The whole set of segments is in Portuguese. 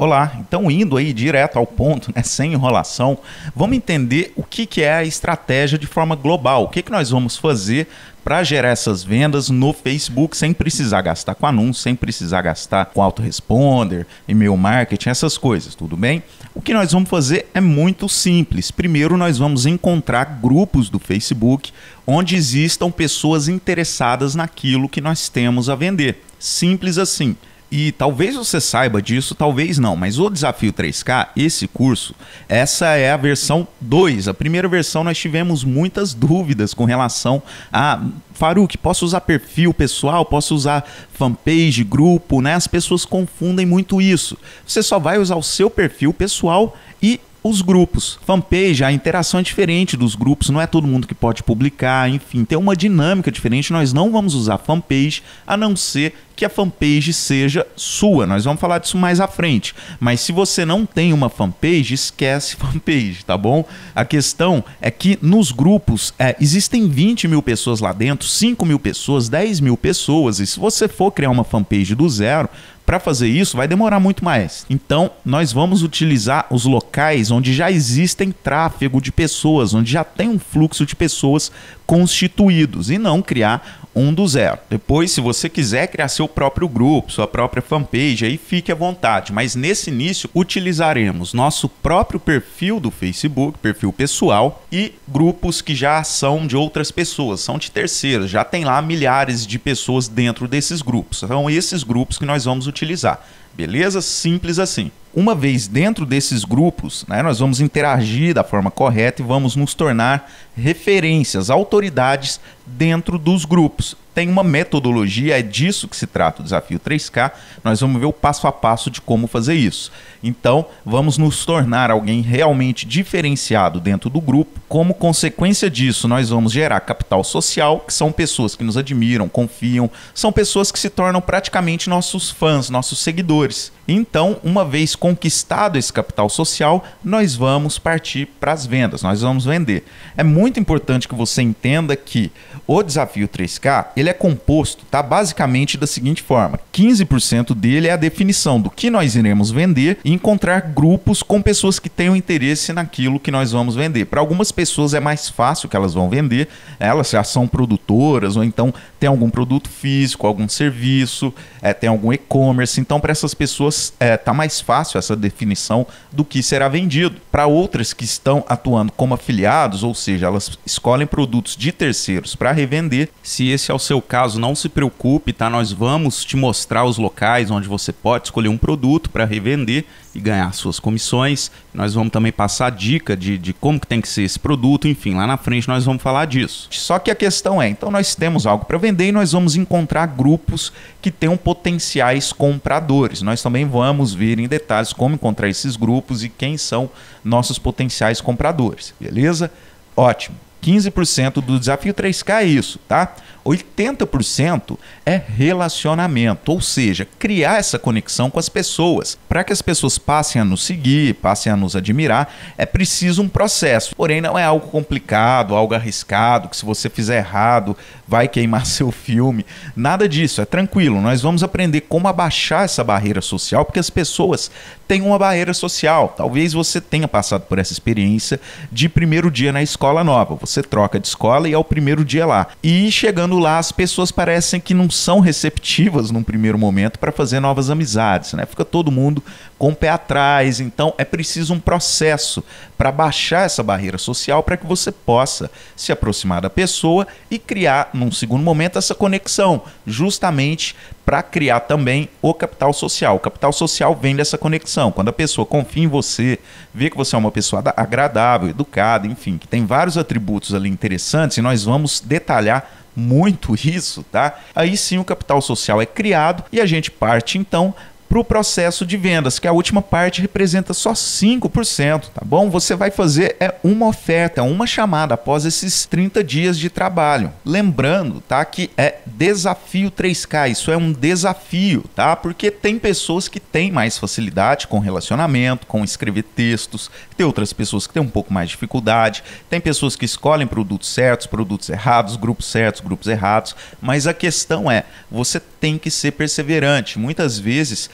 Olá, então indo aí direto ao ponto, né, sem enrolação, vamos entender o que é a estratégia de forma global. O que nós vamos fazer para gerar essas vendas no Facebook sem precisar gastar com anúncio, sem precisar gastar com autoresponder, e-mail marketing, essas coisas, tudo bem? O que nós vamos fazer é muito simples. Primeiro, nós vamos encontrar grupos do Facebook onde existam pessoas interessadas naquilo que nós temos a vender. Simples assim. E talvez você saiba disso, talvez não, mas o Desafio 3K, esse curso, essa é a versão 2. A primeira versão nós tivemos muitas dúvidas com relação a... Faruk, posso usar perfil pessoal? Posso usar fanpage, grupo, né? As pessoas confundem muito isso. Você só vai usar o seu perfil pessoal e os grupos. Fanpage, a interação é diferente dos grupos, não é todo mundo que pode publicar, enfim, tem uma dinâmica diferente. Nós não vamos usar fanpage a não ser que a fanpage seja sua. Nós vamos falar disso mais à frente. Mas se você não tem uma fanpage, esquece fanpage, tá bom? A questão é que nos grupos existem 20 mil pessoas lá dentro, 5 mil pessoas, 10 mil pessoas, e se você for criar uma fanpage do zero, para fazer isso vai demorar muito mais. Então, nós vamos utilizar os locais onde já existem tráfego de pessoas, onde já tem um fluxo de pessoas constituídos e não criar um do zero. Depois, se você quiser criar seu próprio grupo, sua própria fanpage, aí fique à vontade. Mas nesse início, utilizaremos nosso próprio perfil do Facebook, perfil pessoal, e grupos que já são de outras pessoas, são de terceiros. Já tem lá milhares de pessoas dentro desses grupos. São esses grupos que nós vamos utilizar. Beleza? Simples assim. Uma vez dentro desses grupos, né, nós vamos interagir da forma correta e vamos nos tornar referências, autoridades dentro dos grupos. Tem uma metodologia, é disso que se trata o Desafio 3K. Nós vamos ver o passo a passo de como fazer isso. Então, vamos nos tornar alguém realmente diferenciado dentro do grupo. Como consequência disso, nós vamos gerar capital social, que são pessoas que nos admiram, confiam, são pessoas que se tornam praticamente nossos fãs, nossos seguidores. Então, uma vez conquistado esse capital social, nós vamos partir para as vendas, nós vamos vender. É muito importante que você entenda que o Desafio 3K, ele é composto, tá, basicamente da seguinte forma: 15% dele é a definição do que nós iremos vender e encontrar grupos com pessoas que tenham interesse naquilo que nós vamos vender. Para algumas pessoas é mais fácil que elas vão vender, elas já são produtoras ou então tem algum produto físico, algum serviço, tem algum e-commerce. Então, para essas pessoas tá mais fácil essa definição do que será vendido. Para outras que estão atuando como afiliados, ou seja, elas escolhem produtos de terceiros para revender. Se esse é o seu caso, não se preocupe, tá? Nós vamos te mostrar os locais onde você pode escolher um produto para revender e ganhar suas comissões. Nós vamos também passar dica de como que tem que ser esse produto, enfim, lá na frente nós vamos falar disso. Só que a questão é, então nós temos algo para vender e nós vamos encontrar grupos que tenham potenciais compradores. Nós também vamos ver em detalhes como encontrar esses grupos e quem são nossos potenciais compradores, beleza? Ótimo. 15% do Desafio 3K é isso, tá? 80% é relacionamento, ou seja, criar essa conexão com as pessoas. Para que as pessoas passem a nos seguir, passem a nos admirar, é preciso um processo. Porém, não é algo complicado, algo arriscado, que se você fizer errado, vai queimar seu filme. Nada disso, é tranquilo. Nós vamos aprender como abaixar essa barreira social, porque as pessoas têm uma barreira social. Talvez você tenha passado por essa experiência de primeiro dia na escola nova. Você troca de escola e é o primeiro dia lá. E chegando lá, as pessoas parecem que não são receptivas num primeiro momento para fazer novas amizades, né? Fica todo mundo com o pé atrás. Então é preciso um processo para baixar essa barreira social para que você possa se aproximar da pessoa e criar, num segundo momento, essa conexão, justamente para criar também o capital social. O capital social vem dessa conexão. Quando a pessoa confia em você, vê que você é uma pessoa agradável, educada, enfim, que tem vários atributos ali interessantes, e nós vamos detalhar muito isso, tá? Aí sim o capital social é criado e a gente parte então para o processo de vendas, que a última parte representa só 5%, tá bom? Você vai fazer uma oferta, uma chamada após esses 30 dias de trabalho. Lembrando, tá, que é Desafio 3K, isso é um desafio, tá? Porque tem pessoas que têm mais facilidade com relacionamento, com escrever textos, tem outras pessoas que têm um pouco mais de dificuldade, tem pessoas que escolhem produtos certos, produtos errados, grupos certos, grupos errados, mas a questão é, você tem que ser perseverante. Muitas vezes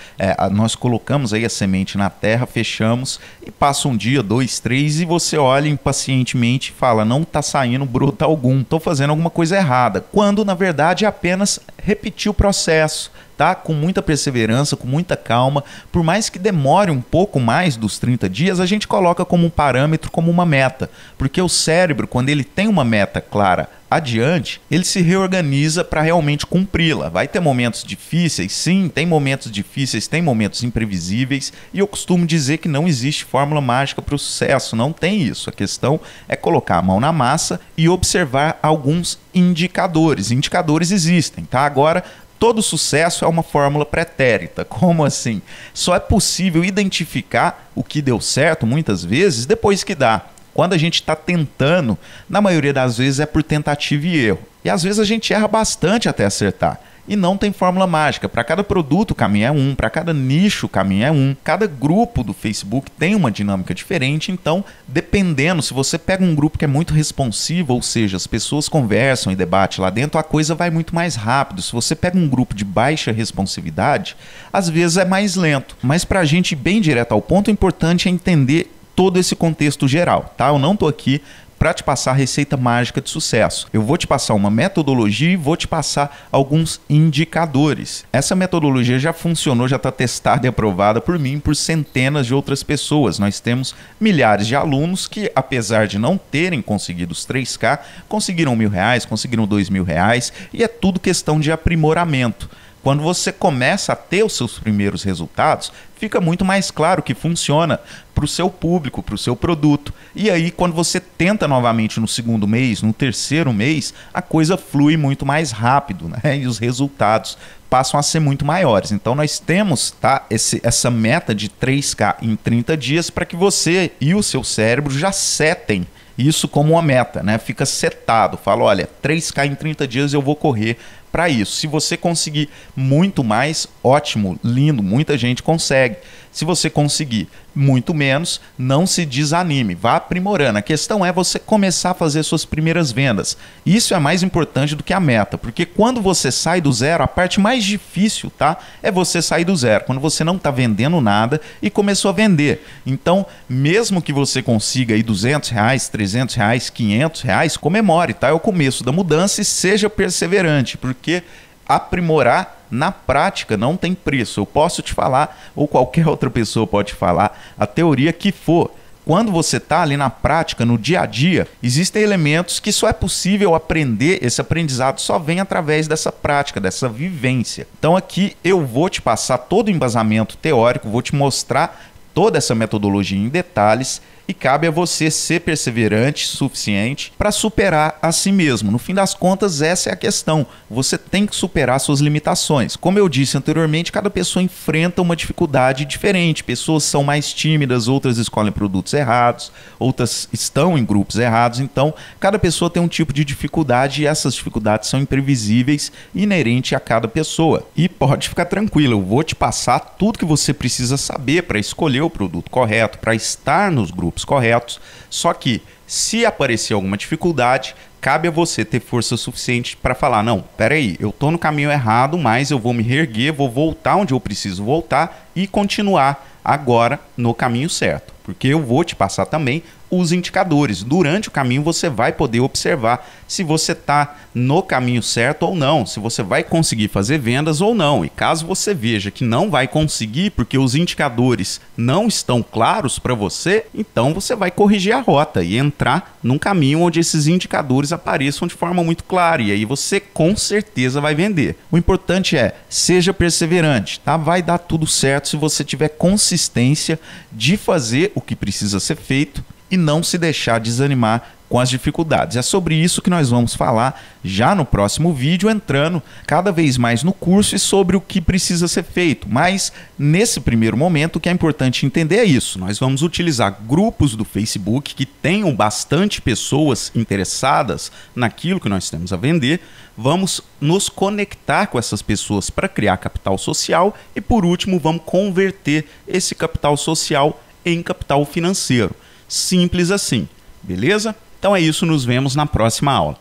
nós colocamos aí a semente na terra, fechamos e passa um dia, 2, 3 e você olha impacientemente e fala, não está saindo broto algum, estou fazendo alguma coisa errada, quando na verdade é apenas repetir o processo, tá? Com muita perseverança, com muita calma, por mais que demore um pouco mais dos 30 dias, a gente coloca como um parâmetro, como uma meta, porque o cérebro, quando ele tem uma meta clara adiante, ele se reorganiza para realmente cumpri-la. Vai ter momentos difíceis, sim, tem momentos difíceis, tem momentos imprevisíveis, e eu costumo dizer que não existe fórmula mágica para o sucesso, não tem isso. A questão é colocar a mão na massa e observar alguns indicadores. Indicadores existem, tá? Agora, todo sucesso é uma fórmula pretérita. Como assim? Só é possível identificar o que deu certo, muitas vezes, depois que dá. Quando a gente está tentando, na maioria das vezes é por tentativa e erro. E às vezes a gente erra bastante até acertar. E não tem fórmula mágica. Para cada produto o caminho é um, para cada nicho o caminho é um. Cada grupo do Facebook tem uma dinâmica diferente, então dependendo, se você pega um grupo que é muito responsivo, ou seja, as pessoas conversam e debatem lá dentro, a coisa vai muito mais rápido. Se você pega um grupo de baixa responsividade, às vezes é mais lento. Mas para a gente ir bem direto ao ponto, o importante é entender todo esse contexto geral, tá? Eu não estou aqui para te passar a receita mágica de sucesso. Eu vou te passar uma metodologia e vou te passar alguns indicadores. Essa metodologia já funcionou, já está testada e aprovada por mim, por centenas de outras pessoas. Nós temos milhares de alunos que, apesar de não terem conseguido os 3K, conseguiram R$1.000, conseguiram R$2.000 e é tudo questão de aprimoramento. Quando você começa a ter os seus primeiros resultados, fica muito mais claro que funciona para o seu público, para o seu produto. E aí, quando você tenta novamente no segundo mês, no terceiro mês, a coisa flui muito mais rápido, né? E os resultados passam a ser muito maiores. Então, nós temos, tá, essa meta de 3K em 30 dias para que você e o seu cérebro já setem isso como uma meta, né? Fica setado. Fala, olha, 3K em 30 dias eu vou correr para isso. Se você conseguir muito mais, ótimo, lindo, muita gente consegue. Se você conseguir muito menos, não se desanime, vá aprimorando. A questão é você começar a fazer suas primeiras vendas. Isso é mais importante do que a meta, porque quando você sai do zero, a parte mais difícil, tá, é você sair do zero, quando você não está vendendo nada e começou a vender. Então, mesmo que você consiga aí R$200, R$300, R$500, comemore, tá? É o começo da mudança e seja perseverante, porque aprimorar na prática não tem preço. Eu posso te falar, ou qualquer outra pessoa pode falar, a teoria que for. Quando você está ali na prática, no dia a dia, existem elementos que só é possível aprender, esse aprendizado só vem através dessa prática, dessa vivência. Então aqui eu vou te passar todo o embasamento teórico, vou te mostrar toda essa metodologia em detalhes e cabe a você ser perseverante o suficiente para superar a si mesmo. No fim das contas, essa é a questão. Você tem que superar suas limitações. Como eu disse anteriormente, cada pessoa enfrenta uma dificuldade diferente. Pessoas são mais tímidas, outras escolhem produtos errados, outras estão em grupos errados. Então, cada pessoa tem um tipo de dificuldade e essas dificuldades são imprevisíveis e inerentes a cada pessoa. E pode ficar tranquilo, eu vou te passar tudo que você precisa saber para escolher o produto correto, para estar nos grupos corretos, só que se aparecer alguma dificuldade, cabe a você ter força suficiente para falar, não, peraí, eu estou no caminho errado, mas eu vou me reerguer, vou voltar onde eu preciso voltar e continuar agora no caminho certo, porque eu vou te passar também os indicadores. Durante o caminho você vai poder observar se você está no caminho certo ou não, se você vai conseguir fazer vendas ou não. E caso você veja que não vai conseguir porque os indicadores não estão claros para você, então você vai corrigir a rota e entrar num caminho onde esses indicadores apareçam de forma muito clara e aí você com certeza vai vender. O importante é, seja perseverante, tá? Vai dar tudo certo se você tiver consistência de fazer o que precisa ser feito e não se deixar desanimar com as dificuldades. É sobre isso que nós vamos falar já no próximo vídeo, entrando cada vez mais no curso e sobre o que precisa ser feito. Mas nesse primeiro momento o que é importante entender é isso. Nós vamos utilizar grupos do Facebook que tenham bastante pessoas interessadas naquilo que nós temos a vender. Vamos nos conectar com essas pessoas para criar capital social e, por último, vamos converter esse capital social em capital financeiro. Simples assim, beleza? Então é isso, nos vemos na próxima aula.